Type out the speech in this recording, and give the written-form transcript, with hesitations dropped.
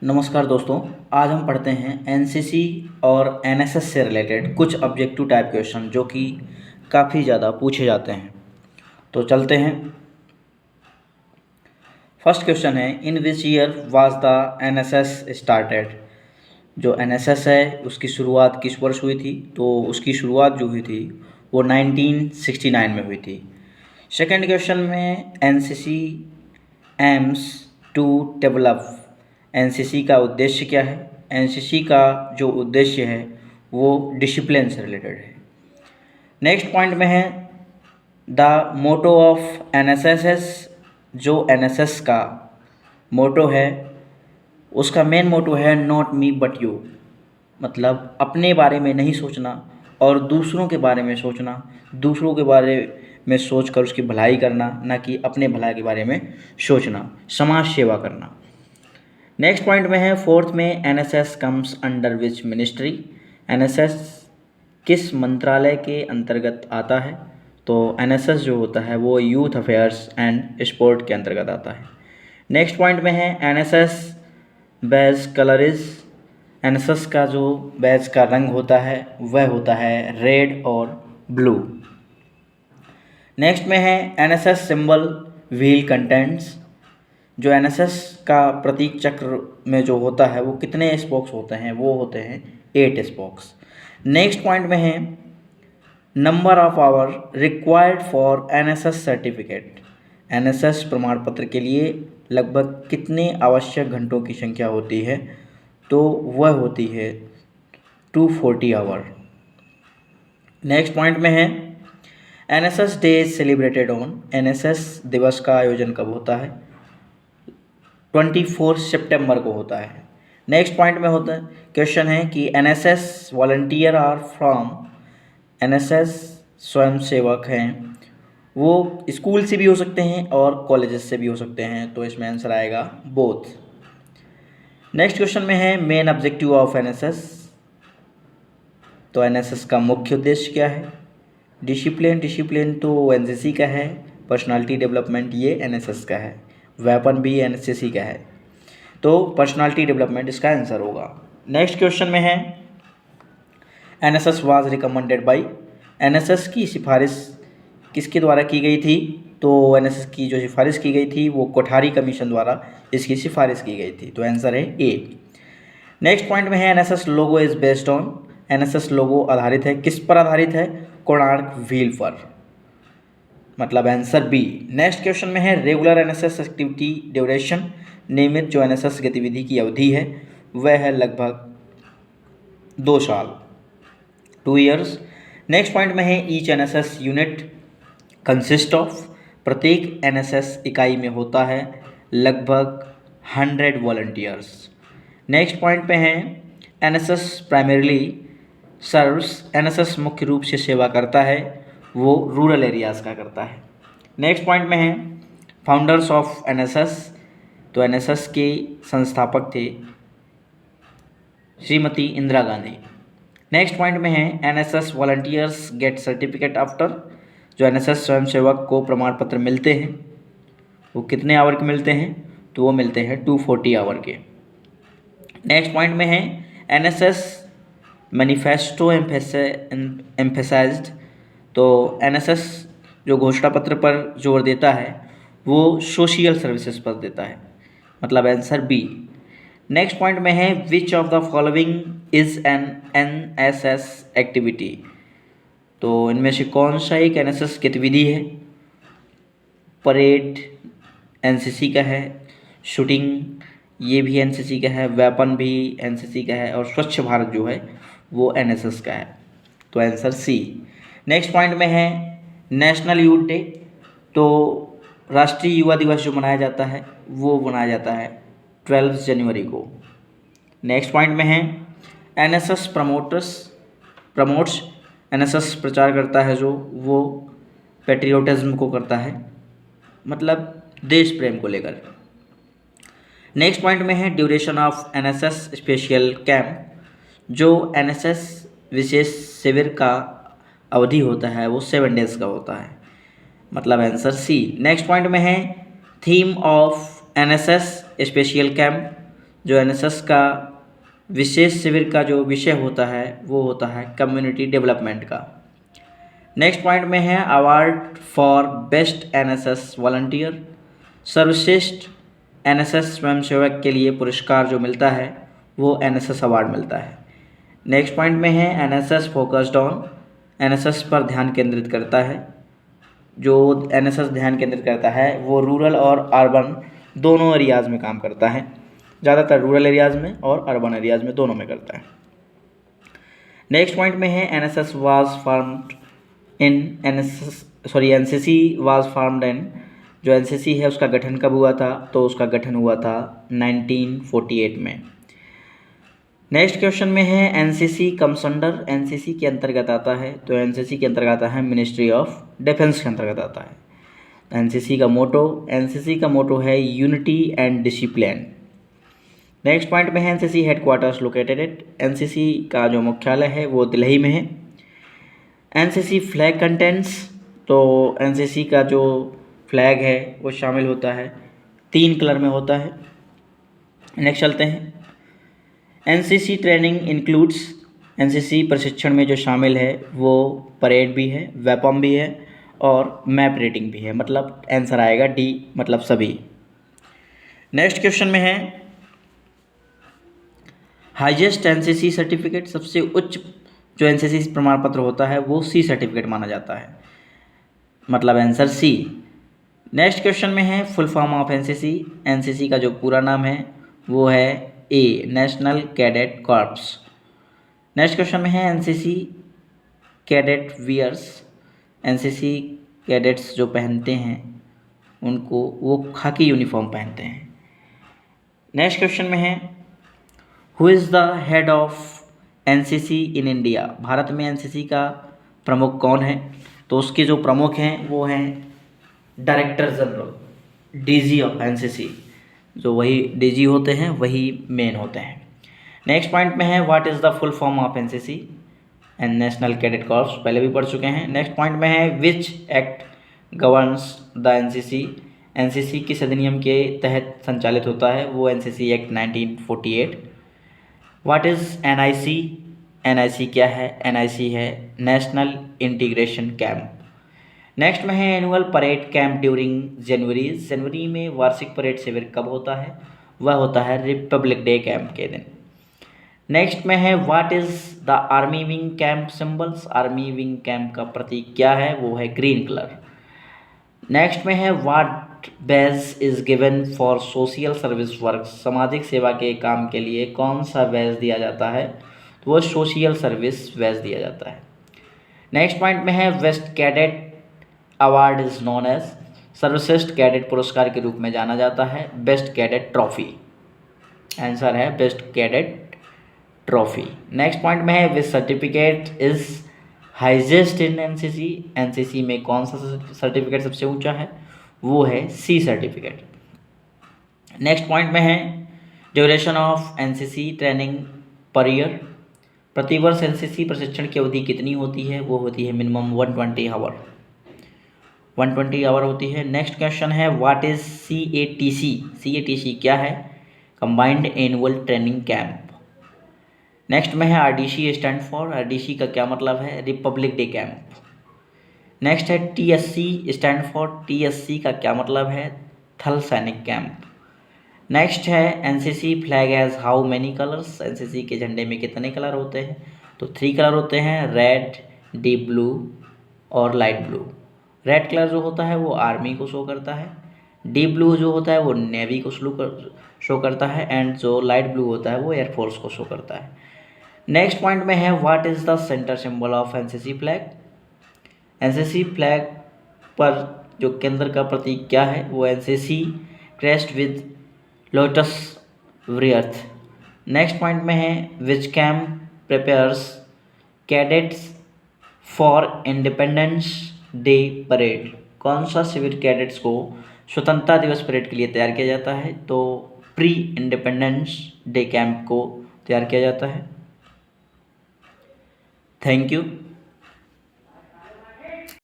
नमस्कार दोस्तों। आज हम पढ़ते हैं एनसीसी और एनएसएस से रिलेटेड कुछ ऑब्जेक्टिव टाइप क्वेश्चन जो कि काफ़ी ज़्यादा पूछे जाते हैं। तो चलते हैं। फर्स्ट क्वेश्चन है, in which year was the NSS started. जो एनएसएस है उसकी शुरुआत किस वर्ष हुई थी? तो उसकी शुरुआत जो हुई थी वो 1969 में हुई थी। सेकेंड क्वेश्चन में, NCC aims to develop. NCC का उद्देश्य क्या है? एनसीसी का जो उद्देश्य है वो डिसिप्लिन से रिलेटेड है। नेक्स्ट पॉइंट में है, द मोटो ऑफ एनएसएस। जो एनएसएस का मोटो है उसका मेन मोटो है नॉट मी बट यू, मतलब अपने बारे में नहीं सोचना और दूसरों के बारे में सोचना, दूसरों के बारे में सोचकर उसकी भलाई करना, ना कि अपने भलाई के बारे में सोचना, समाज सेवा करना। नेक्स्ट पॉइंट में है, फोर्थ में, NSS comes under which ministry. NSS किस मंत्रालय के अंतर्गत आता है? तो एनएसएस जो होता है वो यूथ अफेयर्स एंड स्पोर्ट के अंतर्गत आता है। नेक्स्ट पॉइंट में है, NSS badge colour is. NSS का जो बैज का रंग होता है वह होता है रेड और ब्लू। नेक्स्ट में है, एनएसएस सिंबल व्हील कंटेंट्स। जो एनएसएस का प्रतीक चक्र में जो होता है वो कितने स्पोक्स होते हैं? वो होते हैं 8 स्पोक्स। नेक्स्ट पॉइंट में है, number of hour required for NSS certificate. NSS प्रमाण पत्र के लिए लगभग कितने आवश्यक घंटों की संख्या होती है? तो वह होती है 240 आवर। नेक्स्ट पॉइंट में है, NSS day is celebrated on. NSS दिवस का आयोजन कब होता है? 24 सितंबर को होता है। नेक्स्ट पॉइंट में होता है, क्वेश्चन है कि NSS volunteer are from. NSS स्वयंसेवक हैं, वो स्कूल से भी हो सकते हैं और कॉलेजेस से भी हो सकते हैं, तो इसमें आंसर आएगा बोथ। नेक्स्ट क्वेश्चन में है, मेन ऑब्जेक्टिव ऑफ एनएसएस। तो एनएसएस का मुख्य उद्देश्य क्या है? डिसिप्लिन तो एनसीसी का है, पर्सनालिटी डेवलपमेंट ये एनएसएस का है, वेपन भी एनसीसी का है, तो पर्सनालिटी डेवलपमेंट इसका आंसर होगा। नेक्स्ट क्वेश्चन में है, NSS was recommended by. NSS की सिफारिश किसके द्वारा की गई थी? तो एनएसएस की जो सिफारिश की गई थी वो कोठारी कमीशन द्वारा इसकी सिफारिश की गई थी, तो आंसर है ए। नेक्स्ट पॉइंट में है, NSS logo is based on. NSS logo आधारित है, किस पर आधारित है? कोणार्क व्हील पर, मतलब आंसर बी। नेक्स्ट क्वेश्चन में है, रेगुलर एनएसएस एक्टिविटी ड्यूरेशन। नियमित जो एनएसएस गतिविधि की अवधि है वह है लगभग 2 साल, 2 ईयर्स। नेक्स्ट पॉइंट में है, each NSS unit consist of. प्रत्येक एनएसएस इकाई में होता है लगभग 100 वॉलंटियर्स। नेक्स्ट पॉइंट पे है, एनएसएस प्राइमरीली सर्व्स। एनएसएस मुख्य रूप से सेवा करता है वो रूरल एरियाज़ का करता है। नेक्स्ट पॉइंट में है, फाउंडर्स ऑफ एनएसएस। तो एनएसएस के संस्थापक थे श्रीमती इंदिरा गांधी। नेक्स्ट पॉइंट में है, NSS volunteers gate certificate after. जो एनएसएस स्वयंसेवक को प्रमाण पत्र मिलते हैं वो कितने आवर के मिलते हैं? तो वो मिलते हैं 240 आवर के। नेक्स्ट पॉइंट में है, एनएसएस मैनिफेस्टो एम्फेसाइज्ड। तो एनएसएस जो घोषणा पत्र पर जोर देता है वो सोशल सर्विसेज पर देता है, मतलब आंसर बी। नेक्स्ट पॉइंट में है, which of the following is an NSS activity. तो इनमें से कौन सा एक एनएसएस गतिविधि है? परेड एनसीसी का है, शूटिंग ये भी एनसीसी का है, वेपन भी एनसीसी का है, और स्वच्छ भारत जो है वो एनएसएस का है, तो आंसर सी। नेक्स्ट पॉइंट में है, नेशनल यूथ डे। तो राष्ट्रीय युवा दिवस जो मनाया जाता है वो मनाया जाता है 12 जनवरी को। नेक्स्ट पॉइंट में है, एनएसएस प्रमोट्स। एनएसएस प्रचार करता है जो वो पेट्रियोटिज्म को करता है, मतलब देश प्रेम को लेकर। नेक्स्ट पॉइंट में है, duration of NSS special camp. जो एनएसएस विशेष शिविर का अवधि होता है वो 7 डेज का होता है, मतलब आंसर सी। नेक्स्ट पॉइंट में है, theme of NSS special camp. जो एनएसएस का विशेष शिविर का जो विषय होता है वो होता है कम्युनिटी डेवलपमेंट का। नेक्स्ट पॉइंट में है award for best NSS volunteer. सर्वश्रेष्ठ एनएसएस स्वयंसेवक के लिए पुरस्कार जो मिलता है वो एनएसएस अवार्ड मिलता है। नेक्स्ट पॉइंट में है एनएसएस फोकस्ड ऑन। एनएसएस पर ध्यान केंद्रित करता है। जो एनएसएस ध्यान केंद्रित करता है वो रूरल और अर्बन दोनों एरियाज़ में काम करता है, ज़्यादातर रूरल एरियाज़ में और अर्बन एरियाज़ में दोनों में करता है। नेक्स्ट पॉइंट में है NSS was formed in NCC was formed in. जो एनसीसी है उसका गठन कब हुआ था? तो उसका गठन हुआ था 1948 में। नेक्स्ट क्वेश्चन में है एनसीसी कम्स अंडर। एनसीसी के अंतर्गत आता है, तो एनसीसी के अंतर्गत आता है मिनिस्ट्री ऑफ डिफेंस के अंतर्गत आता है। एनसीसी का मोटो है unity and discipline. Next point में है NCC headquarters located at. NCC का जो मुख्यालय है वो दिल्ली में है। NCC flag contents. तो एनसीसी का जो फ्लैग है वो शामिल होता है 3 कलर में होता है। नेक्स्ट चलते हैं। NCC training includes. एनसीसी प्रशिक्षण में जो शामिल है वो परेड भी है, वेपम भी है और मैप रीडिंग भी है। मतलब आंसर आएगा डी, मतलब सभी। नेक्स्ट क्वेश्चन में है हाईएस्ट एनसीसी सर्टिफिकेट। सबसे उच्च जो एनसीसी प्रमाण पत्र होता है वो सी सर्टिफिकेट माना जाता है, मतलब आंसर सी। नेक्स्ट क्वेश्चन में है full form of NCC. NCC का जो पूरा नाम है वो है A, national cadet corps. Next question में है NCC cadet wears. NCC cadets जो पहनते हैं उनको वो खाकी यूनिफॉर्म पहनते हैं। नेक्स्ट क्वेश्चन में है who is the head of NCC in India. Bharat में एनसीसी का प्रमुख कौन है? तो उसके जो प्रमुख हैं वो हैं director general, DG of NCC. जो वही डीजी होते हैं वही मेन होते हैं। नेक्स्ट पॉइंट में है what is the full form of NCC and national cadet corps, पहले भी पढ़ चुके हैं। नेक्स्ट पॉइंट में है which act governs the NCC. NCC किस अधिनियम के तहत संचालित होता है? वो NCC act 1948। What is NIC. NIC क्या है? एनआईसी है नेशनल इंटीग्रेशन कैंप। नेक्स्ट में है एनुअल परेड कैंप ड्यूरिंग जनवरी। जनवरी में वार्षिक परेड शिविर कब होता है? वह होता है रिपब्लिक डे कैंप के दिन। नेक्स्ट में है what is the army wing camp symbols. Army wing camp का प्रतीक क्या है? वो है ग्रीन कलर। नेक्स्ट में है what badge is given for social service work. सामाजिक सेवा के काम के लिए कौन सा बैज दिया जाता है? तो वो सोशल सर्विस बैज दिया जाता है। नेक्स्ट पॉइंट में है best cadet award is known as. सर्वश्रेष्ठ कैडेट पुरस्कार के रूप में जाना जाता है बेस्ट कैडेट ट्रॉफी। आंसर है best cadet trophy. Next point में है which certificate is highest in NCC. NCC में कौन सा सर्टिफिकेट सबसे ऊंचा है? वो है सी सर्टिफिकेट। नेक्स्ट पॉइंट में है duration of NCC training per year. प्रतिवर्ष एनसीसी प्रशिक्षण की अवधि कितनी होती है? वो होती है मिनिमम 120 आवर, 120 आवर होती है। नेक्स्ट क्वेश्चन है व्हाट इज CATC। CATC क्या है? Combined annual training camp. Next में है RDC स्टैंड फॉर। RDC का क्या मतलब है? Republic day camp. नेक्स्ट है TSC स्टैंड फॉर। TSC का क्या मतलब है? थल सैनिक कैंप। नेक्स्ट है NCC flag has how many colours. NCC के झंडे में कितने कलर होते हैं? तो 3 कलर होते हैं, रेड, डीप ब्लू और लाइट ब्लू। रेड कलर जो होता है वो आर्मी को शो करता है, डीप ब्लू जो होता है वो नेवी को शो करता है एंड जो लाइट ब्लू होता है वो एयरफोर्स को शो करता है। नेक्स्ट पॉइंट में है what is the centre symbol of NCC flag. NCC flag पर जो केंद्र का प्रतीक क्या है? वो एनसीसी क्रेस्ट विद लोटस वृत्त। नेक्स्ट पॉइंट में है which camp prepares cadets for independence day parade. कौन सा शिविर कैडेट्स को स्वतंत्रता दिवस परेड के लिए तैयार किया जाता है? तो प्री इंडिपेंडेंस डे कैंप को तैयार किया जाता है। Thank you.